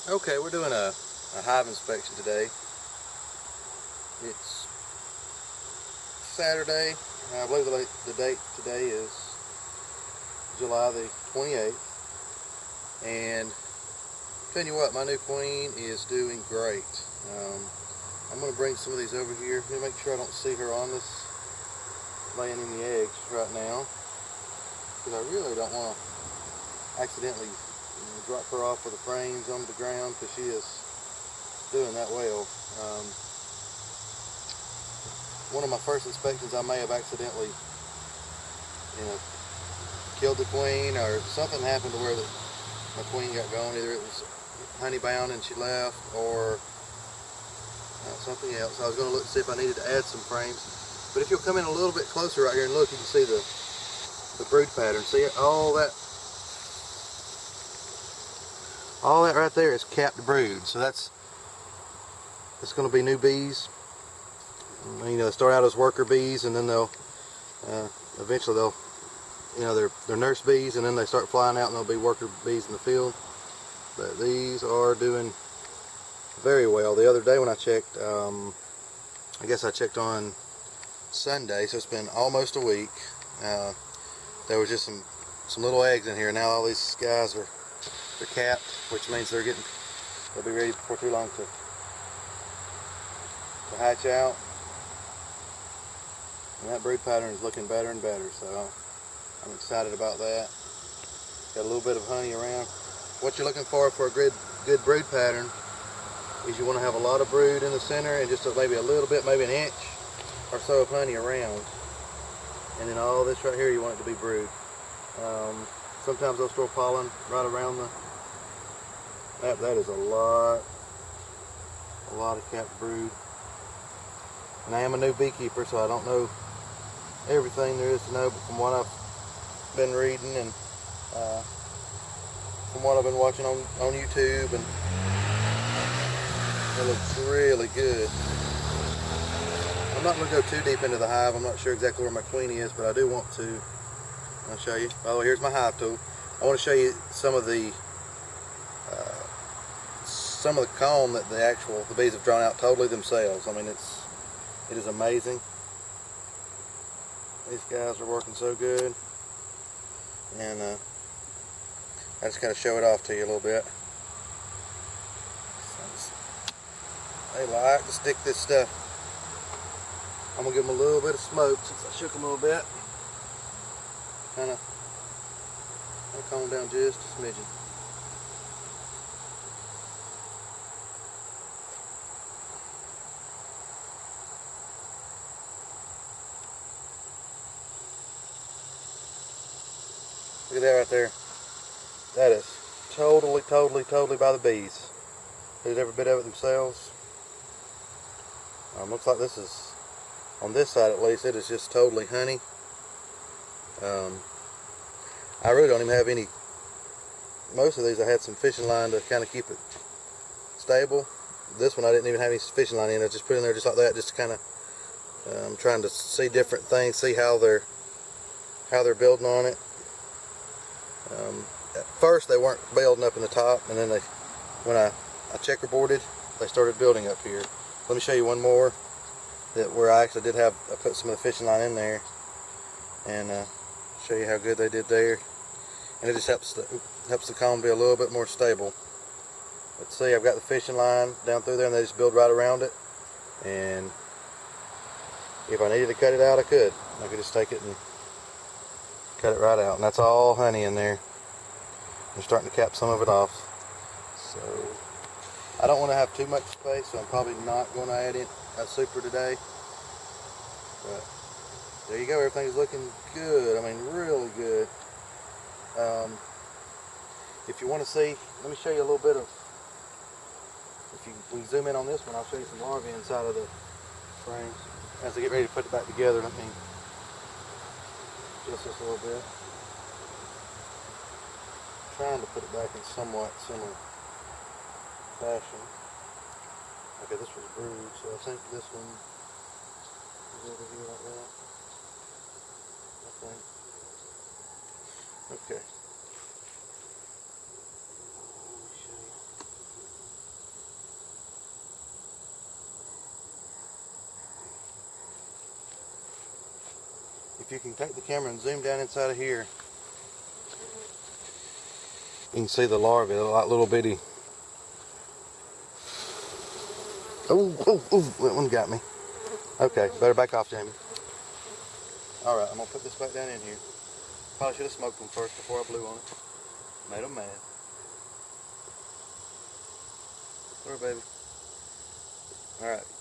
Okay, we're doing a hive inspection today. It's Saturday, and I believe the date today is July the 28th. And tell you what, my new queen is doing great. I'm going to bring some of these over here. Let me make sure I don't see her on this laying in the eggs right now, because I really don't want to accidentally drop her off with the frames on the ground, because she is doing that well. One of my first inspections, I may have accidentally, killed the queen, or something happened to where my queen got gone. Either it was honey bound and she left, or something else. I was going to look to see if I needed to add some frames. But if you'll come in a little bit closer right here and look, you can see the brood pattern. See all that right there is capped brood. So it's going to be new bees. They start out as worker bees, and then they'll eventually they're nurse bees, and then they start flying out and they'll be worker bees in the field. But these are doing very well. The other day when I checked, I guess I checked on Sunday, so it's been almost a week. There was just some little eggs in here. Now all these guys they're capped, which means they'll be ready before too long to hatch out. And that brood pattern is looking better and better, so I'm excited about that. Got a little bit of honey around. What you're looking for a good brood pattern is you want to have a lot of brood in the center, and just maybe a little bit, maybe an inch or so of honey around. And then all this right here, you want it to be brood. Sometimes they'll store pollen right around that is a lot of capped brood. And I am a new beekeeper, so I don't know everything there is to know, but from what I've been reading and from what I've been watching on YouTube, and it looks really good. I'm not going to go too deep into the hive. I'm not sure exactly where my queen is, but I do want to. I'll show you. By the way, here's my hive tool. I want to show you some of the comb that the bees have drawn out totally themselves. I mean, it is amazing. These guys are working so good, and I just got to show it off to you a little bit. They like to stick this stuff. I'm gonna give them a little bit of smoke since I shook them a little bit. Kind of calm down just a smidgen. Look at that right there. That is totally by the bees. Who's every bit of it themselves. Looks like this is, on this side at least, it is just totally honey. I really don't even have any. Most of these I had some fishing line to kind of keep it stable. This one I didn't even have any fishing line in. I just put it in there just like that, just to kind of trying to see different things, see how they're building on it. At first they weren't building up in the top, and then when I checkerboarded, they started building up here. Let me show you one more where I actually I put some of the fishing line in there, and show you how good they did there. And it just helps the comb be a little bit more stable. Let's see, I've got the fishing line down through there, and they just build right around it. And if I needed to cut it out, I could just take it and cut it right out. And that's all honey in there. I'm starting to cap some of it off. So I don't want to have too much space, so I'm probably not going to add in a super today. But there you go, everything's looking good. I mean, really good. If you want to see, let me show you a little bit of, we zoom in on this one, I'll show you some larvae inside of the frames. As I get ready to put it back together, let me adjust this a little bit. Trying to put it back in somewhat similar fashion. Okay, this was brood, so I think this one is over here like that. I think. Okay. if you can take the camera and zoom down inside of here, you can see the larvae. They're like little bitty. Oh, that one got me. Okay, better back off, Jamie. Alright, I'm going to put this back down in here. Probably should have smoked them first before I blew on it. Made them mad. There, baby. Alright.